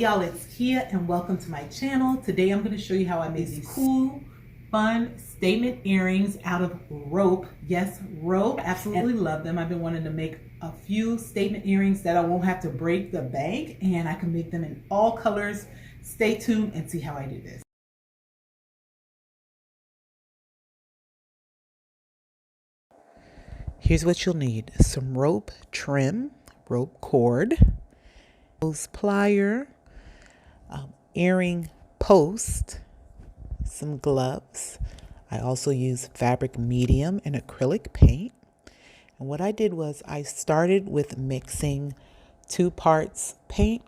Y'all, it's Kia and welcome to my channel. Today I'm going to show you how I made these cool, fun statement earrings out of rope. Yes, rope. Absolutely love them. I've been wanting to make a few statement earrings that I won't have to break the bank, and I can make them in all colors. Stay tuned and see how I do this. Here's what you'll need: some rope trim, rope cord, nose plier, earring post, some gloves. I also use fabric medium and acrylic paint. And what I did was I started with mixing 2 parts paint,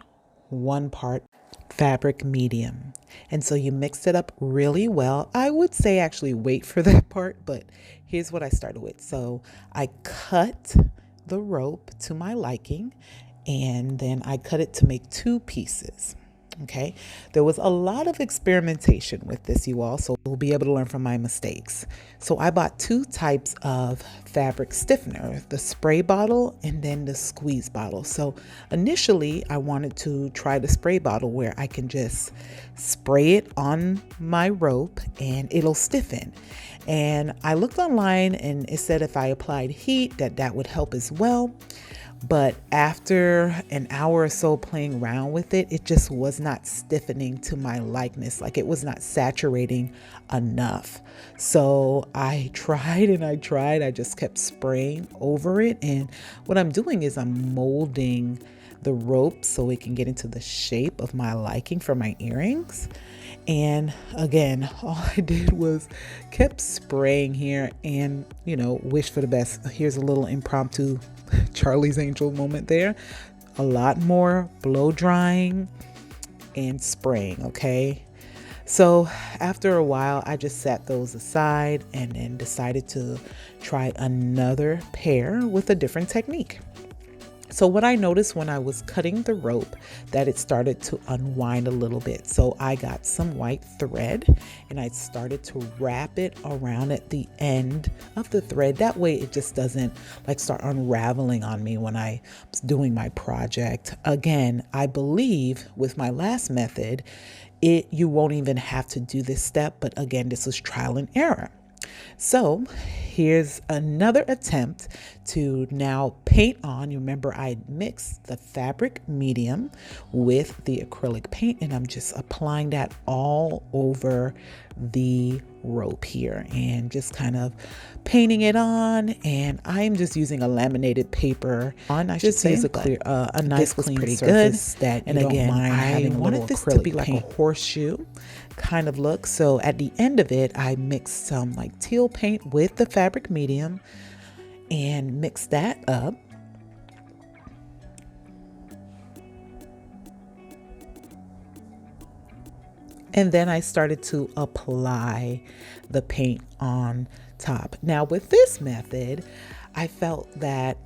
1 part fabric medium. And so you mix it up really well. I would say actually wait for that part, but here's what I started with. So I cut the rope to my liking, and then I cut it to make 2 pieces. Okay, there was a lot of experimentation with this, you all, so we'll be able to learn from my mistakes. So I bought 2 types of fabric stiffener, the spray bottle and then the squeeze bottle. So initially I wanted to try the spray bottle, where I can just spray it on my rope and it'll stiffen. And I looked online and it said if I applied heat that would help as well. But after an hour or so playing around with it, it just was not stiffening to my likeness. Like, it was not saturating enough. So I tried and I tried. I just kept spraying over it. And what I'm doing is I'm molding the rope so it can get into the shape of my liking for my earrings. And again, all I did was kept spraying here and, wish for the best. Here's a little impromptu Charlie's Angel moment there. A lot more blow drying and spraying, okay? So after a while, I just set those aside and then decided to try another pair with a different technique. So what I noticed when I was cutting the rope, that it started to unwind a little bit. So I got some white thread and I started to wrap it around at the end of the thread. That way it just doesn't start unraveling on me when I was doing my project. Again, I believe with my last method, you won't even have to do this step. But again, this was trial and error. So here's another attempt to now paint on. You remember I mixed the fabric medium with the acrylic paint, and I'm just applying that all over the rope here and just kind of painting it on. And I'm just using a laminated paper on. I just use a nice clean surface that you don't mind having a little acrylic to be like paint. A horseshoe kind of look. So at the end of it, I mixed some teal paint with the fabric medium and mixed that up. And then I started to apply the paint on top. Now with this method, I felt that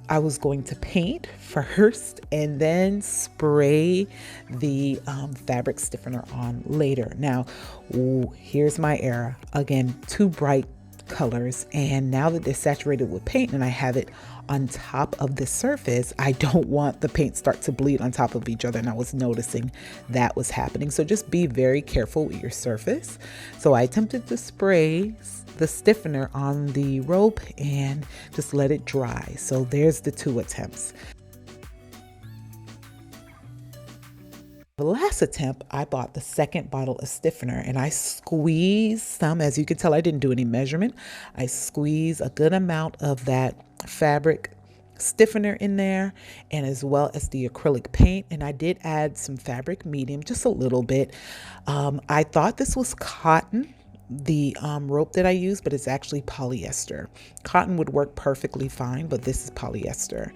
I was going to paint first and then spray the fabric stiffener on later. Now, here's my error. Again, 2 bright colors, and now that they're saturated with paint and I have it on top of the surface, I don't want the paint start to bleed on top of each other, and I was noticing that was happening. So just be very careful with your surface. So I attempted to spray the stiffener on the rope and just let it dry. So there's the 2 attempts. The last attempt, I bought the second bottle of stiffener and I squeezed some. As you can tell, I didn't do any measurement. I squeezed a good amount of that fabric stiffener in there, and as well as the acrylic paint. And I did add some fabric medium, just a little bit. I thought this was cotton, the rope that I use, but it's actually polyester. Cotton would work perfectly fine, but this is polyester.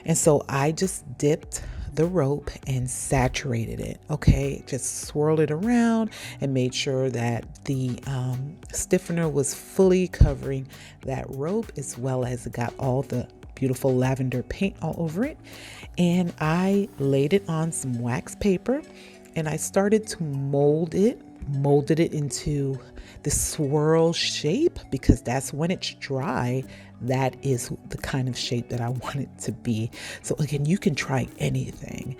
And so I just dipped the rope and saturated it. Okay, just swirled it around and made sure that the stiffener was fully covering that rope, as well as it got all the beautiful lavender paint all over it. And I laid it on some wax paper and I started to molded it into the swirl shape, because that's when it's dry, that is the kind of shape that I want it to be. So again, you can try anything.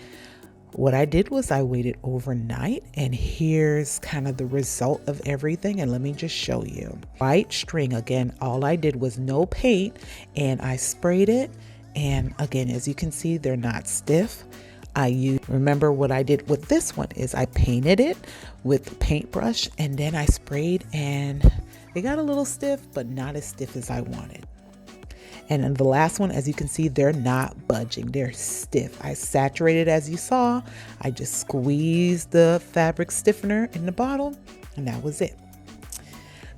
What I did was I waited overnight, and here's kind of the result of everything. And let me just show you. White string, again, all I did was no paint, and I sprayed it. And again, as you can see, they're not stiff. Remember what I did with this one is I painted it with the paintbrush, and then I sprayed, and they got a little stiff, but not as stiff as I wanted. And then the last one, as you can see, they're not budging. They're stiff. I saturated, as you saw. I just squeezed the fabric stiffener in the bottle, and that was it.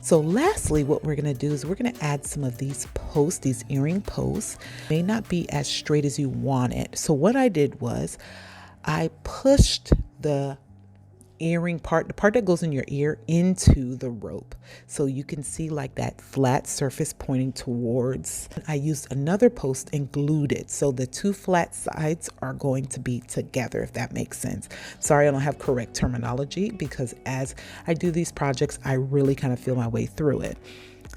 So lastly, what we're going to do is we're going to add some of these posts, these earring posts. May not be as straight as you want it. So what I did was I pushed the earring part, the part that goes in your ear, into the rope. So you can see like that flat surface pointing towards. I used another post and glued it. So the two flat sides are going to be together, if that makes sense. Sorry, I don't have correct terminology because as I do these projects, I really kind of feel my way through it.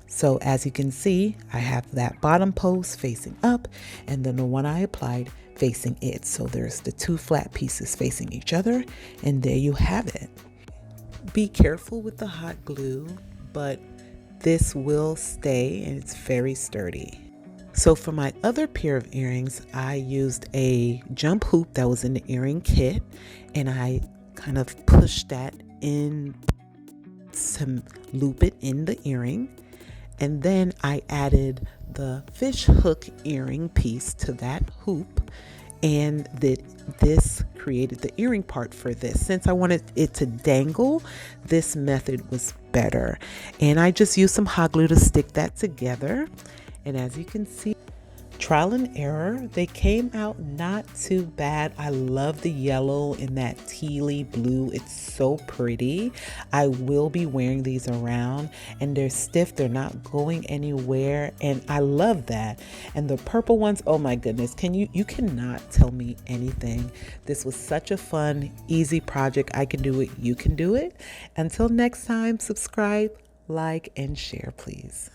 So as you can see, I have that bottom post facing up and then the one I applied facing it. So there's the two flat pieces facing each other, and there you have it. Be careful with the hot glue, but this will stay and it's very sturdy. So for my other pair of earrings, I used a jump hoop that was in the earring kit, and I kind of pushed that in to loop it in the earring. And then I added the fish hook earring piece to that hoop, and this created the earring part for this. Since I wanted it to dangle, this method was better. And I just used some hot glue to stick that together. And as you can see, trial and error, they came out not too bad. I love the yellow and that tealy blue. It's so pretty. I will be wearing these around, and they're stiff. They're not going anywhere, and I love that. And the purple ones, oh my goodness, you cannot tell me anything. This was such a fun, easy project. I can do it. You can do it. Until next time, subscribe, like, and share, please.